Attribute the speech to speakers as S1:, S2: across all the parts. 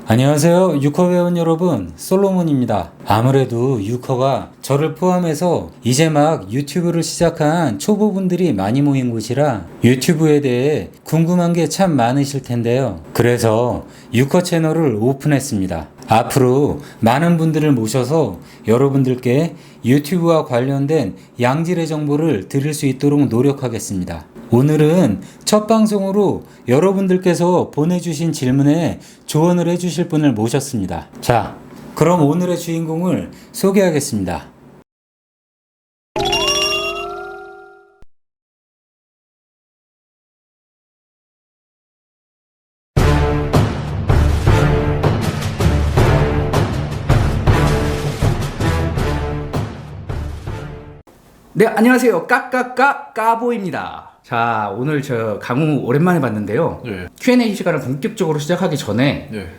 S1: 안녕하세요. 유커 회원 여러분, 솔로몬입니다. 아무래도 유커가 저를 포함해서 이제 막 유튜브를 시작한 초보분들이 많이 모인 곳이라 유튜브에 대해 궁금한 게 참 많으실 텐데요. 그래서 유커 채널을 오픈했습니다. 앞으로 많은 분들을 모셔서 여러분들께 유튜브와 관련된 양질의 정보를 드릴 수 있도록 노력하겠습니다. 오늘은 첫 방송으로 여러분들께서 보내주신 질문에 조언을 해주실 분을 모셨습니다. 자, 그럼 오늘의 주인공을 소개하겠습니다.
S2: 네, 안녕하세요. 까보입니다. 자, 오늘 저 강우 오랜만에 봤는데요.
S3: 예.
S2: Q&A 시간을 본격적으로 시작하기 전에
S3: 예.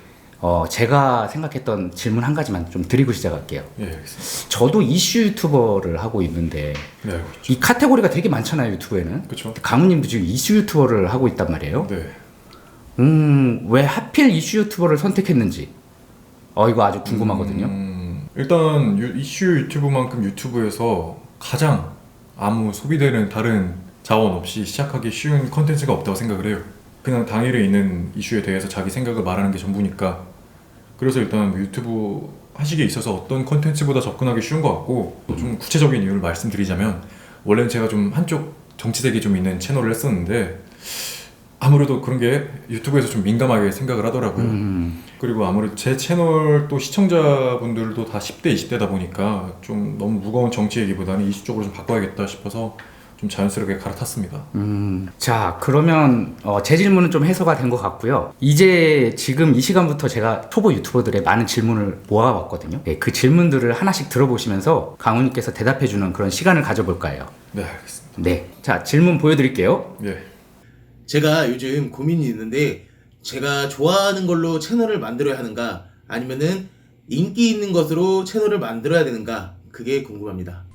S2: 제가 생각했던 질문 한 가지만 좀 드리고 시작할게요.
S3: 예, 알겠습니다.
S2: 저도 이슈 유튜버를 하고 있는데
S3: 네, 알고 있죠.
S2: 이 카테고리가 되게 많잖아요, 유튜브에는.
S3: 그쵸.
S2: 강우님도 지금 이슈 유튜버를 하고 있단 말이에요.
S3: 네.
S2: 왜 하필 이슈 유튜버를 선택했는지 이거 아주 궁금하거든요.
S3: 일단 이슈 유튜브만큼 유튜브에서 가장 아무 소비되는 다른 자원 없이 시작하기 쉬운 컨텐츠가 없다고 생각을 해요. 그냥 당일에 있는 이슈에 대해서 자기 생각을 말하는 게 전부니까. 그래서 일단 유튜브 하시기에 있어서 어떤 컨텐츠보다 접근하기 쉬운 것 같고, 좀 구체적인 이유를 말씀드리자면, 원래는 제가 좀 한쪽 정치색이 좀 있는 채널을 했었는데 아무래도 그런 게 유튜브에서 좀 민감하게 생각을 하더라고요. 그리고 아무래도 제 채널 또 시청자분들도 다 10대, 20대다 보니까 좀 너무 무거운 정치 얘기보다는 이슈 쪽으로 좀 바꿔야겠다 싶어서 좀 자연스럽게 갈아탔습니다.
S2: 자, 그러면 제 질문은 좀 해소가 된 것 같고요. 이제 지금 이 시간부터 제가 초보 유튜버들의 많은 질문을 모아봤거든요. 네, 그 질문들을 하나씩 들어보시면서 강우님께서 대답해주는 그런 시간을 가져볼까 해요.
S3: 네, 알겠습니다.
S2: 네, 자, 질문 보여드릴게요.
S3: 예.
S4: 제가 요즘 고민이 있는데, 제가 좋아하는 걸로 채널을 만들어야 하는가, 아니면은 인기 있는 것으로 채널을 만들어야 되는가, 그게 궁금합니다.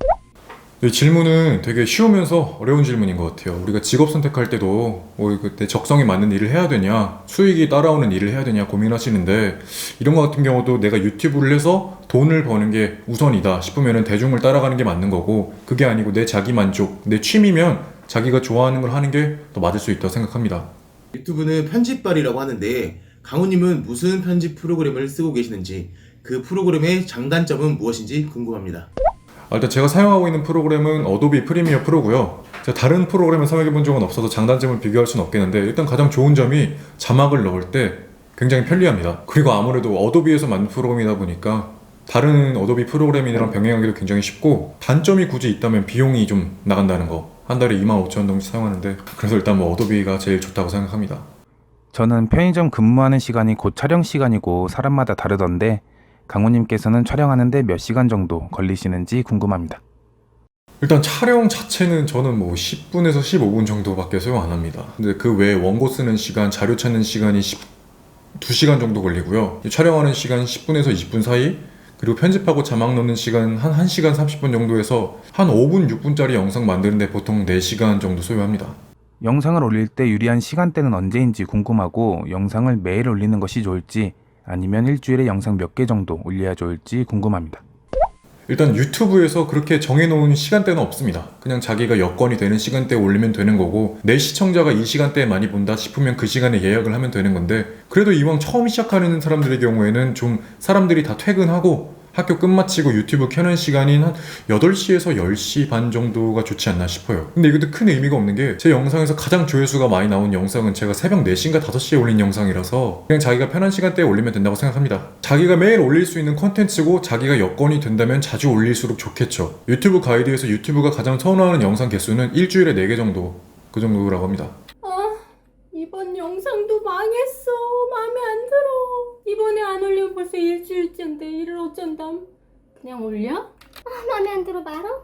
S3: 이 질문은 되게 쉬우면서 어려운 질문인 것 같아요. 우리가 직업 선택할 때도 그때 적성에 맞는 일을 해야 되냐, 수익이 따라오는 일을 해야 되냐 고민하시는데, 이런 것 같은 경우도 내가 유튜브를 해서 돈을 버는 게 우선이다 싶으면 대중을 따라가는 게 맞는 거고, 그게 아니고 내 자기 만족, 내 취미면 자기가 좋아하는 걸 하는 게 더 맞을 수 있다고 생각합니다.
S4: 유튜브는 편집발이라고 하는데, 강우님은 무슨 편집 프로그램을 쓰고 계시는지, 그 프로그램의 장단점은 무엇인지 궁금합니다.
S3: 일단 제가 사용하고 있는 프로그램은 어도비 프리미어 프로고요. 제가 다른 프로그램을 사용해 본 적은 없어서 장단점을 비교할 수는 없겠는데, 일단 가장 좋은 점이 자막을 넣을 때 굉장히 편리합니다. 그리고 아무래도 어도비에서 만든 프로그램이다 보니까 다른 어도비 프로그램이랑 병행하기도 굉장히 쉽고, 단점이 굳이 있다면 비용이 좀 나간다는 거. 한 달에 25,000원 정도 사용하는데, 그래서 일단 어도비가 제일 좋다고 생각합니다.
S5: 저는 편의점 근무하는 시간이 곧 촬영 시간이고 사람마다 다르던데 강우님께서는 촬영하는데 몇 시간 정도 걸리시는지 궁금합니다.
S3: 일단 촬영 자체는 저는 10분에서 15분 정도밖에 소용 안 합니다. 근데 그 외에 원고 쓰는 시간, 자료 찾는 시간이 2시간 정도 걸리고요. 촬영하는 시간 10분에서 20분 사이, 그리고 편집하고 자막 넣는 시간 한 1시간 30분 정도에서 한 5분, 6분짜리 영상 만드는데 보통 4시간 정도 소요합니다.
S5: 영상을 올릴 때 유리한 시간대는 언제인지 궁금하고 영상을 매일 올리는 것이 좋을지 아니면 일주일에 영상 몇 개 정도 올려야 좋을지 궁금합니다.
S3: 일단 유튜브에서 그렇게 정해놓은 시간대는 없습니다. 그냥 자기가 여건이 되는 시간대에 올리면 되는 거고, 내 시청자가 이 시간대에 많이 본다 싶으면 그 시간에 예약을 하면 되는 건데, 그래도 이왕 처음 시작하는 사람들의 경우에는 좀 사람들이 다 퇴근하고 학교 끝마치고 유튜브 켜는 시간인 한 8시에서 10시 반 정도가 좋지 않나 싶어요. 근데 이것도 큰 의미가 없는 게, 제 영상에서 가장 조회수가 많이 나온 영상은 제가 새벽 4시인가 5시에 올린 영상이라서 그냥 자기가 편한 시간대에 올리면 된다고 생각합니다. 자기가 매일 올릴 수 있는 콘텐츠고 자기가 여건이 된다면 자주 올릴수록 좋겠죠. 유튜브 가이드에서 유튜브가 가장 선호하는 영상 개수는 일주일에 4개 정도, 그 정도라고 합니다.
S6: 이번 영상도 망했어. 마음에 안 들어. 이번에 안 올리면 벌써 일주일째인데 이를 어쩐담. 그냥 올려?
S7: 마음에 안 들어 말어?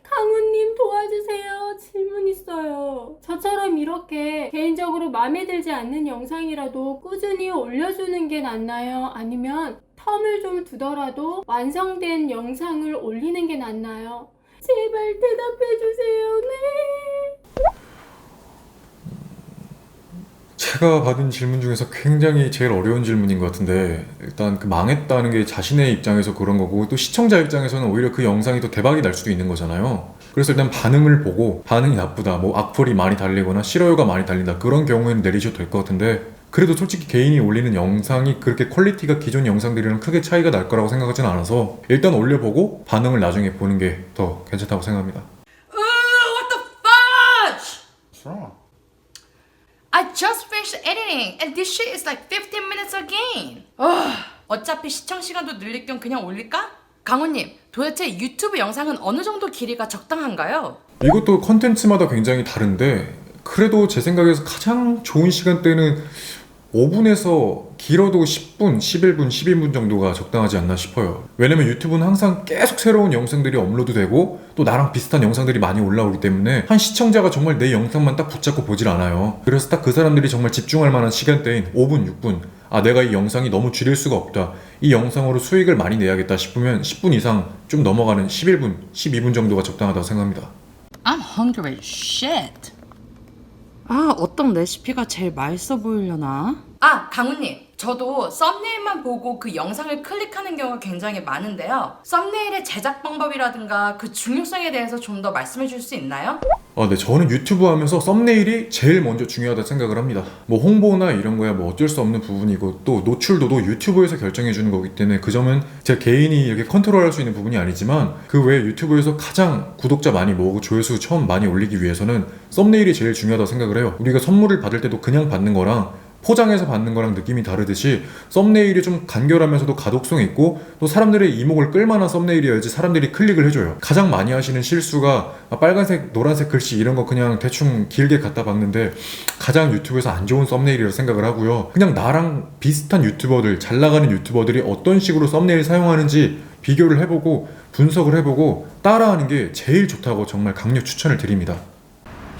S6: 강우님 도와주세요. 질문 있어요. 저처럼 이렇게 개인적으로 마음에 들지 않는 영상이라도 꾸준히 올려주는 게 낫나요? 아니면 텀을 좀 두더라도 완성된 영상을 올리는 게 낫나요? 제발 대답해주세요. 네.
S3: 제가 받은 질문 중에서 굉장히 제일 어려운 질문인 것 같은데, 일단 그 망했다는 게 자신의 입장에서 그런 거고 또 시청자 입장에서는 오히려 그 영상이 더 대박이 날 수도 있는 거잖아요. 그래서 일단 반응을 보고 반응이 나쁘다, 뭐 악플이 많이 달리거나 싫어요가 많이 달린다, 그런 경우에는 내리셔도 될 것 같은데, 그래도 솔직히 개인이 올리는 영상이 그렇게 퀄리티가 기존 영상들이랑 크게 차이가 날 거라고 생각하진 않아서 일단 올려보고 반응을 나중에 보는 게 더 괜찮다고 생각합니다.
S7: What the fudge?
S3: What's wrong?
S7: I just finished editing and this shit is like 15 minutes again. 어차피 시청 시간도 늘릴 겸 그냥 올릴까? 강호님, 도대체 유튜브 영상은 어느 정도 길이가 적당한가요?
S3: 이것도 컨텐츠마다 굉장히 다른데, 그래도 제 생각에서 가장 좋은 시간대는 5분에서 길어도 10분, 11분, 12분 정도가 적당하지 않나 싶어요. 왜냐면 유튜브는 항상 계속 새로운 영상들이 업로드되고 또 나랑 비슷한 영상들이 많이 올라오기 때문에 한 시청자가 정말 내 영상만 딱 붙잡고 보질 않아요. 그래서 딱 그 사람들이 정말 집중할 만한 시간대인 5분, 6분, 아 내가 이 영상이 너무 줄일 수가 없다, 이 영상으로 수익을 많이 내야겠다 싶으면 10분 이상 좀 넘어가는 11분, 12분 정도가 적당하다고 생각합니다.
S7: I'm hungry as shit. 어떤 레시피가 제일 맛있어 보이려나? 강우님, 저도 썸네일만 보고 그 영상을 클릭하는 경우가 굉장히 많은데요. 썸네일의 제작 방법이라든가 그 중요성에 대해서 좀 더 말씀해 줄 수 있나요?
S3: 네, 저는 유튜브 하면서 썸네일이 제일 먼저 중요하다 생각을 합니다. 뭐 홍보나 이런 거야 뭐 어쩔 수 없는 부분이고, 또 노출도도 유튜브에서 결정해 주는 거기 때문에 그 점은 제 개인이 이렇게 컨트롤할 수 있는 부분이 아니지만, 그 외에 유튜브에서 가장 구독자 많이 모으고 조회수 처음 많이 올리기 위해서는 썸네일이 제일 중요하다고 생각을 해요. 우리가 선물을 받을 때도 그냥 받는 거랑 포장해서 받는 거랑 느낌이 다르듯이 썸네일이 좀 간결하면서도 가독성이 있고 또 사람들의 이목을 끌만한 썸네일이어야지 사람들이 클릭을 해줘요. 가장 많이 하시는 실수가 빨간색, 노란색 글씨 이런 거 그냥 대충 길게 갖다 박는데 가장 유튜브에서 안 좋은 썸네일이라고 생각을 하고요. 그냥 나랑 비슷한 유튜버들, 잘 나가는 유튜버들이 어떤 식으로 썸네일 사용하는지 비교를 해보고 분석을 해보고 따라하는 게 제일 좋다고 정말 강력 추천을 드립니다.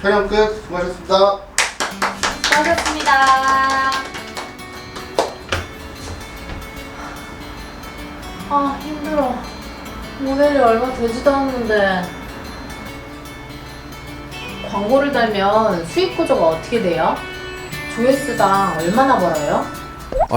S8: 촬영 끝. 수고하셨습니다.
S7: 수고하셨습니다.
S9: 힘들어. 모델이 얼마 되지도 않는데. 광고를 달면 수익 구조가 어떻게 돼요? 조회수당 얼마나 벌어요?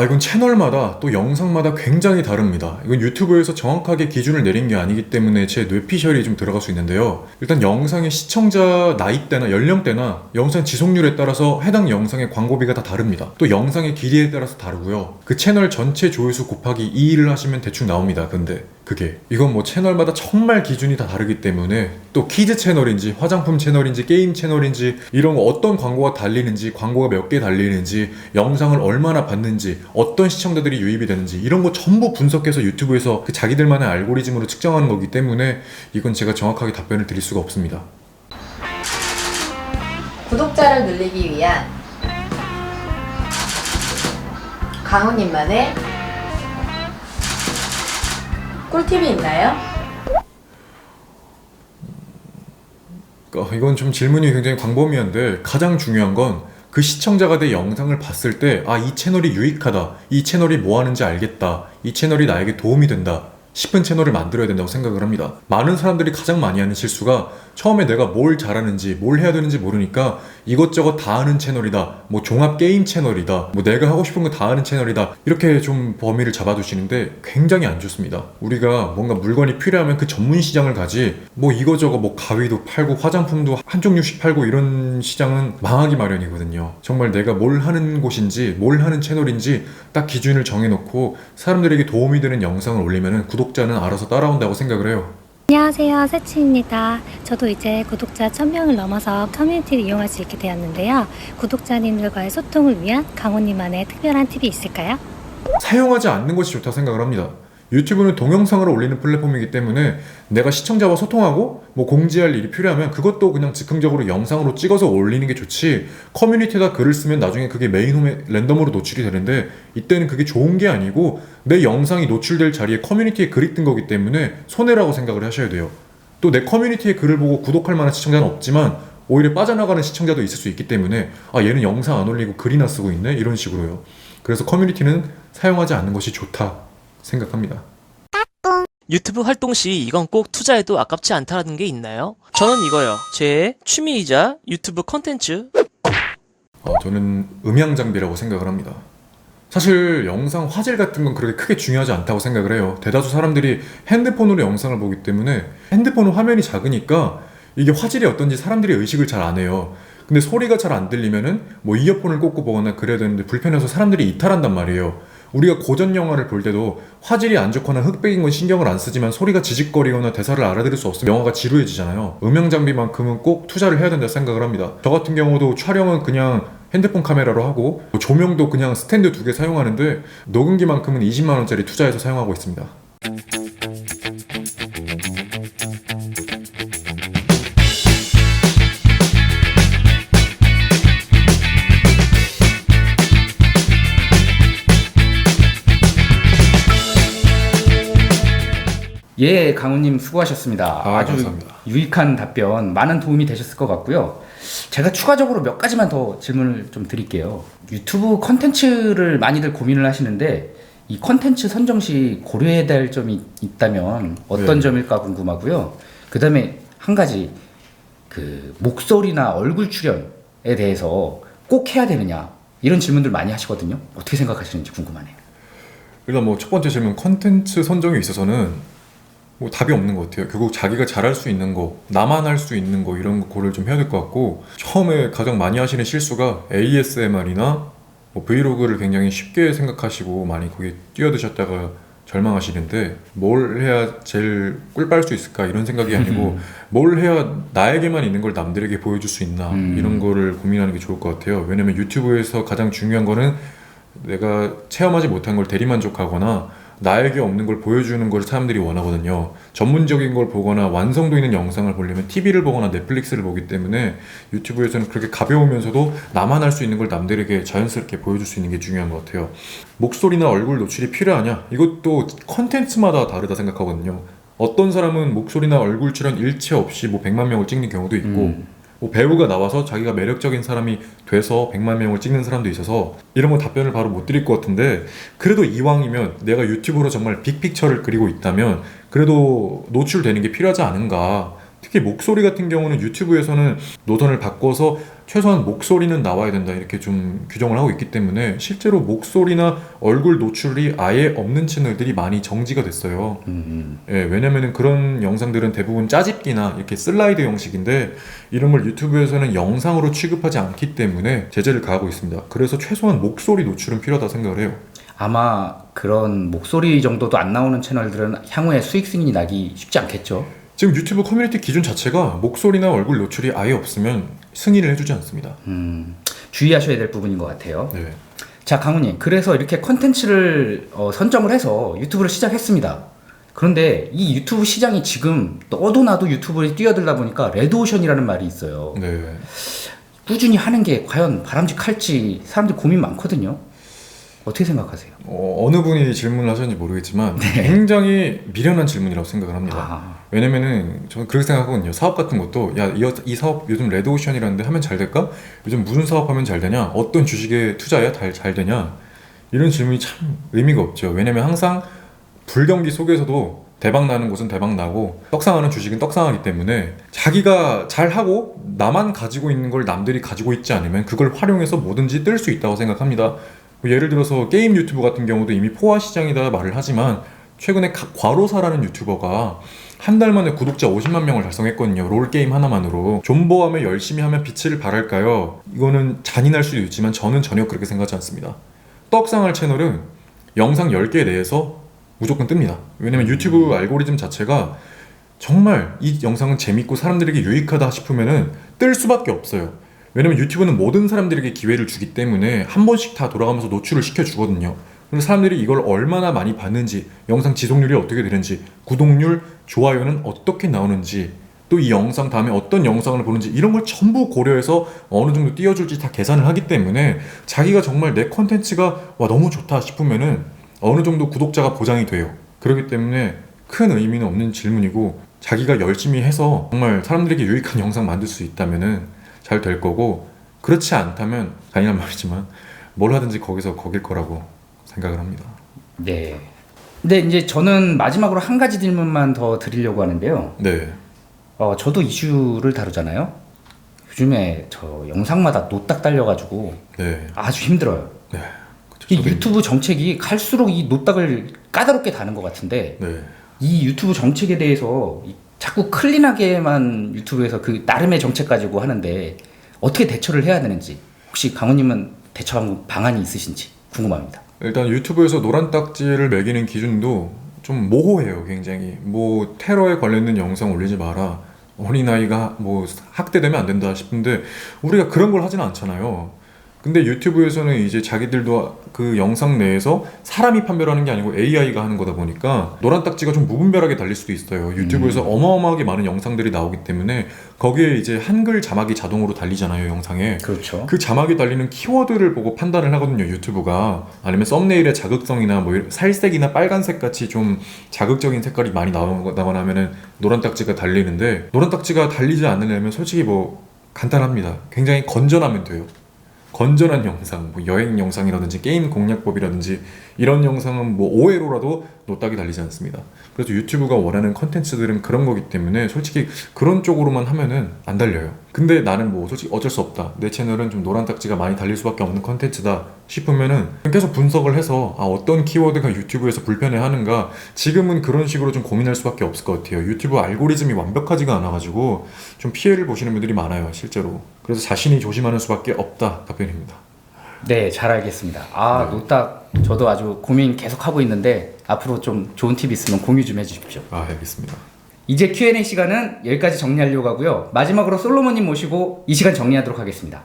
S3: 이건 채널마다 또 영상마다 굉장히 다릅니다. 이건 유튜브에서 정확하게 기준을 내린 게 아니기 때문에 제 뇌피셜이 좀 들어갈 수 있는데요. 일단 영상의 시청자 나이대나 연령대나 영상 지속률에 따라서 해당 영상의 광고비가 다 다릅니다. 또 영상의 길이에 따라서 다르고요. 그 채널 전체 조회수 곱하기 2를 하시면 대충 나옵니다. 근데 그게 이건 뭐 채널마다 정말 기준이 다 다르기 때문에, 또 키즈 채널인지 화장품 채널인지 게임 채널인지 이런 거 어떤 광고가 달리는지, 광고가 몇 개 달리는지, 영상을 얼마나 봤는지, 어떤 시청자들이 유입이 되는지 이런 거 전부 분석해서 유튜브에서 그 자기들만의 알고리즘으로 측정하는 거기 때문에 이건 제가 정확하게 답변을 드릴 수가 없습니다.
S9: 구독자를 늘리기 위한 강우님만의 꿀팁이 있나요?
S3: 이건 좀 질문이 굉장히 광범위한데, 가장 중요한 건 그 시청자가 내 영상을 봤을 때 이 채널이 유익하다, 이 채널이 뭐 하는지 알겠다, 이 채널이 나에게 도움이 된다 싶은 채널을 만들어야 된다고 생각을 합니다. 많은 사람들이 가장 많이 하는 실수가 처음에 내가 뭘 잘하는지 뭘 해야 되는지 모르니까 이것저것 다 하는 채널이다, 뭐 종합 게임 채널이다, 뭐 내가 하고 싶은 거 다 하는 채널이다, 이렇게 좀 범위를 잡아두시는데 굉장히 안 좋습니다. 우리가 뭔가 물건이 필요하면 그 전문 시장을 가지, 뭐 이거저거 뭐 가위도 팔고 화장품도 한 종류씩 팔고 이런 시장은 망하기 마련이거든요. 정말 내가 뭘 하는 곳인지 뭘 하는 채널인지 딱 기준을 정해놓고 사람들에게 도움이 되는 영상을 올리면 구독자는 알아서 따라온다고 생각을 해요.
S10: 안녕하세요, 세치입니다. 저도 이제 구독자 1000명을 넘어서 커뮤니티를 이용할 수 있게 되었는데요. 구독자님들과의 소통을 위한 강호님만의 특별한 팁이 있을까요?
S3: 사용하지 않는 것이 좋다고 생각을 합니다. 유튜브는 동영상을 올리는 플랫폼이기 때문에 내가 시청자와 소통하고 뭐 공지할 일이 필요하면 그것도 그냥 즉흥적으로 영상으로 찍어서 올리는 게 좋지, 커뮤니티에다 글을 쓰면 나중에 그게 메인홈에 랜덤으로 노출이 되는데 이때는 그게 좋은 게 아니고 내 영상이 노출될 자리에 커뮤니티에 글이 뜬 거기 때문에 손해라고 생각을 하셔야 돼요. 또 내 커뮤니티에 글을 보고 구독할 만한 시청자는 없지만 오히려 빠져나가는 시청자도 있을 수 있기 때문에 얘는 영상 안 올리고 글이나 쓰고 있네, 이런 식으로요. 그래서 커뮤니티는 사용하지 않는 것이 좋다 생각합니다.
S11: 유튜브 활동 시 이건 꼭 투자해도 아깝지 않다는 게 있나요? 저는 이거요. 제 취미이자 유튜브 컨텐츠
S3: 저는 음향 장비라고 생각을 합니다. 사실 영상 화질 같은 건 그렇게 크게 중요하지 않다고 생각을 해요. 대다수 사람들이 핸드폰으로 영상을 보기 때문에 핸드폰은 화면이 작으니까 이게 화질이 어떤지 사람들이 의식을 잘 안 해요. 근데 소리가 잘 안 들리면은 뭐 이어폰을 꽂고 보거나 그래야 되는데 불편해서 사람들이 이탈한단 말이에요. 우리가 고전 영화를 볼 때도 화질이 안 좋거나 흑백인 건 신경을 안 쓰지만 소리가 지직거리거나 대사를 알아들을 수 없으면 영화가 지루해지잖아요. 음향 장비만큼은 꼭 투자를 해야 된다 생각을 합니다. 저 같은 경우도 촬영은 그냥 핸드폰 카메라로 하고 조명도 그냥 스탠드 2개 사용하는데 녹음기만큼은 20만원짜리 투자해서 사용하고 있습니다.
S2: 예, 강훈님 수고하셨습니다. 아주
S3: 감사합니다.
S2: 유익한 답변, 많은 도움이 되셨을 것 같고요. 제가 추가적으로 몇 가지만 더 질문을 좀 드릴게요. 유튜브 컨텐츠를 많이들 고민을 하시는데 이 컨텐츠 선정 시 고려해야 될 점이 있다면 어떤
S3: 네.
S2: 점일까 궁금하고요. 그 다음에 한 가지, 그 목소리나 얼굴 출연에 대해서 꼭 해야 되느냐, 이런 질문들 많이 하시거든요. 어떻게 생각하시는지 궁금하네요.
S3: 일단 뭐 첫 번째 질문, 컨텐츠 선정에 있어서는 뭐 답이 없는 것 같아요. 결국 자기가 잘할 수 있는 거, 나만 할 수 있는 거, 이런 거 고려를 좀 해야 될 것 같고, 처음에 가장 많이 하시는 실수가 ASMR이나 뭐 브이로그를 굉장히 쉽게 생각하시고 많이 거기에 뛰어드셨다가 절망하시는데, 뭘 해야 제일 꿀 빨 수 있을까 이런 생각이 아니고 뭘 해야 나에게만 있는 걸 남들에게 보여줄 수 있나 이런 거를 고민하는 게 좋을 것 같아요. 왜냐면 유튜브에서 가장 중요한 거는 내가 체험하지 못한 걸 대리만족하거나 나에게 없는 걸 보여주는 걸 사람들이 원하거든요. 전문적인 걸 보거나 완성도 있는 영상을 보려면 TV를 보거나 넷플릭스를 보기 때문에 유튜브에서는 그렇게 가벼우면서도 나만 할 수 있는 걸 남들에게 자연스럽게 보여줄 수 있는 게 중요한 것 같아요. 목소리나 얼굴 노출이 필요하냐? 이것도 컨텐츠마다 다르다 생각하거든요. 어떤 사람은 목소리나 얼굴 출연 일체 없이 뭐 100만 명을 찍는 경우도 있고 뭐 배우가 나와서 자기가 매력적인 사람이 돼서 100만 명을 찍는 사람도 있어서 이런 건 답변을 바로 못 드릴 것 같은데, 그래도 이왕이면 내가 유튜브로 정말 빅픽처를 그리고 있다면 그래도 노출되는 게 필요하지 않은가. 특히 목소리 같은 경우는 유튜브에서는 노선을 바꿔서 최소한 목소리는 나와야 된다 이렇게 좀 규정을 하고 있기 때문에 실제로 목소리나 얼굴 노출이 아예 없는 채널들이 많이 정지가 됐어요. 예, 왜냐면은 그런 영상들은 대부분 짜집기나 이렇게 슬라이드 형식인데 이런 걸 유튜브에서는 영상으로 취급하지 않기 때문에 제재를 가하고 있습니다. 그래서 최소한 목소리 노출은 필요하다 생각을 해요.
S2: 아마 그런 목소리 정도도 안 나오는 채널들은 향후에 수익 승인이 나기 쉽지 않겠죠?
S3: 지금 유튜브 커뮤니티 기준 자체가 목소리나 얼굴 노출이 아예 없으면 승인을 해주지 않습니다.
S2: 주의하셔야 될 부분인 것 같아요.
S3: 네.
S2: 자, 강훈님, 그래서 이렇게 컨텐츠를 선정을 해서 유튜브를 시작했습니다. 그런데 이 유튜브 시장이 지금 너도 나도 유튜브에 뛰어들다 보니까 레드오션이라는 말이 있어요.
S3: 네.
S2: 꾸준히 하는 게 과연 바람직할지 사람들 고민 많거든요. 어떻게 생각하세요?
S3: 어느 분이 질문을 하셨는지 모르겠지만 굉장히 미련한 질문이라고 생각을 합니다. 왜냐면은 저는 그렇게 생각하거든요. 사업 같은 것도 이 사업 요즘 레드오션이라는데 하면 잘 될까? 요즘 무슨 사업하면 잘 되냐? 어떤 주식에 투자해야 잘 되냐? 이런 질문이 참 의미가 없죠. 왜냐면 항상 불경기 속에서도 대박 나는 곳은 대박 나고 떡상하는 주식은 떡상하기 때문에 자기가 잘하고 나만 가지고 있는 걸 남들이 가지고 있지 않으면 그걸 활용해서 뭐든지 뜰 수 있다고 생각합니다. 예를 들어서 게임 유튜브 같은 경우도 이미 포화 시장이다 말을 하지만 최근에 과로사라는 유튜버가 한 달 만에 구독자 50만 명을 달성했거든요. 롤게임 하나만으로. 존버하며 열심히 하면 빛을 발할까요? 이거는 잔인할 수도 있지만 저는 전혀 그렇게 생각하지 않습니다. 떡상할 채널은 영상 10개 내에서 무조건 뜹니다. 왜냐면 유튜브 알고리즘 자체가 정말 이 영상은 재밌고 사람들에게 유익하다 싶으면은 뜰 수밖에 없어요. 왜냐면 유튜브는 모든 사람들에게 기회를 주기 때문에 한 번씩 다 돌아가면서 노출을 시켜주거든요. 그래서 사람들이 이걸 얼마나 많이 봤는지, 영상 지속률이 어떻게 되는지, 구독률, 좋아요는 어떻게 나오는지, 또 이 영상 다음에 어떤 영상을 보는지 이런 걸 전부 고려해서 어느 정도 띄워줄지 다 계산을 하기 때문에 자기가 정말 내 컨텐츠가 와 너무 좋다 싶으면은 어느 정도 구독자가 보장이 돼요. 그렇기 때문에 큰 의미는 없는 질문이고 자기가 열심히 해서 정말 사람들에게 유익한 영상 만들 수 있다면은 잘 될 거고, 그렇지 않다면 잔인한 말이지만 뭘 하든지 거기서 거길 거라고 생각을 합니다.
S2: 네. 근데 이제 저는 마지막으로 한 가지 질문만 더 드리려고 하는데요.
S3: 네.
S2: 저도 이슈를 다루잖아요. 요즘에 저 영상마다 노딱 달려가지고
S3: 네.
S2: 아주 힘들어요.
S3: 네.
S2: 이 유튜브 정책이 갈수록 이 노딱을 까다롭게 다는 것 같은데
S3: 네.
S2: 이 유튜브 정책에 대해서 자꾸 클린하게만 유튜브에서 그 나름의 정책 가지고 하는데 어떻게 대처를 해야 되는지 혹시 강훈님은 대처 방안이 있으신지 궁금합니다.
S3: 일단 유튜브에서 노란 딱지를 매기는 기준도 좀 모호해요. 굉장히 뭐 테러에 관련된 영상 올리지 마라, 어린아이가 뭐 학대되면 안 된다 싶은데 우리가 그런 걸 하지는 않잖아요. 근데 유튜브에서는 이제 자기들도 그 영상 내에서 사람이 판별하는 게 아니고 AI가 하는 거다 보니까 노란 딱지가 좀 무분별하게 달릴 수도 있어요. 유튜브에서 어마어마하게 많은 영상들이 나오기 때문에 거기에 이제 한글 자막이 자동으로 달리잖아요, 영상에.
S2: 그렇죠.
S3: 그 자막이 달리는 키워드를 보고 판단을 하거든요, 유튜브가. 아니면 썸네일의 자극성이나 뭐 살색이나 빨간색 같이 좀 자극적인 색깔이 많이 나오거나 하면은 노란 딱지가 달리는데, 노란 딱지가 달리지 않으려면 솔직히 뭐 간단합니다. 굉장히 건전하면 돼요. 건전한 영상, 뭐 여행 영상이라든지 게임 공략법이라든지 이런 영상은 뭐 5회로라도 노딱이 달리지 않습니다. 그래서 유튜브가 원하는 컨텐츠들은 그런 거기 때문에 솔직히 그런 쪽으로만 하면은 안 달려요. 근데 나는 뭐 솔직히 어쩔 수 없다, 내 채널은 좀 노란 딱지가 많이 달릴 수밖에 없는 컨텐츠다 싶으면은 계속 분석을 해서 어떤 키워드가 유튜브에서 불편해하는가, 지금은 그런 식으로 좀 고민할 수밖에 없을 것 같아요. 유튜브 알고리즘이 완벽하지가 않아가지고 좀 피해를 보시는 분들이 많아요, 실제로. 그래서 자신이 조심하는 수밖에 없다 답변입니다.
S2: 네, 잘 알겠습니다. 노딱 저도 아주 고민 계속 하고 있는데 앞으로 좀 좋은 팁 있으면 공유 좀 해주십시오.
S3: 알겠습니다.
S2: 이제 Q&A 시간은 여기까지 정리하려고 하고요. 마지막으로 솔로몬님 모시고 이 시간 정리하도록 하겠습니다.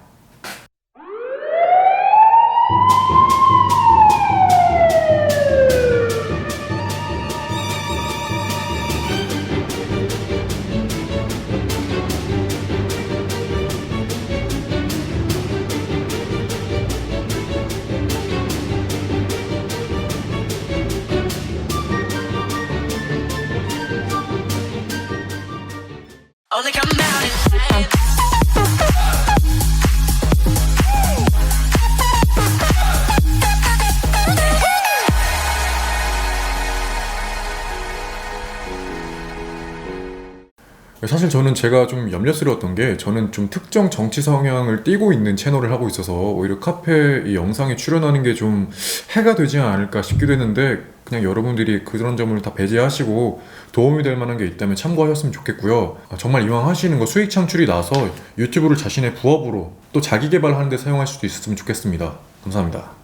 S3: 사실 저는 제가 좀 염려스러웠던 게, 저는 좀 특정 정치 성향을 띠고 있는 채널을 하고 있어서 오히려 카페 이 영상에 출연하는 게 좀 해가 되지 않을까 싶기도 했는데, 그냥 여러분들이 그런 점을 다 배제하시고 도움이 될 만한 게 있다면 참고하셨으면 좋겠고요. 정말 이왕 하시는 거 수익 창출이 나서 유튜브를 자신의 부업으로 또 자기 개발하는 데 사용할 수도 있었으면 좋겠습니다. 감사합니다.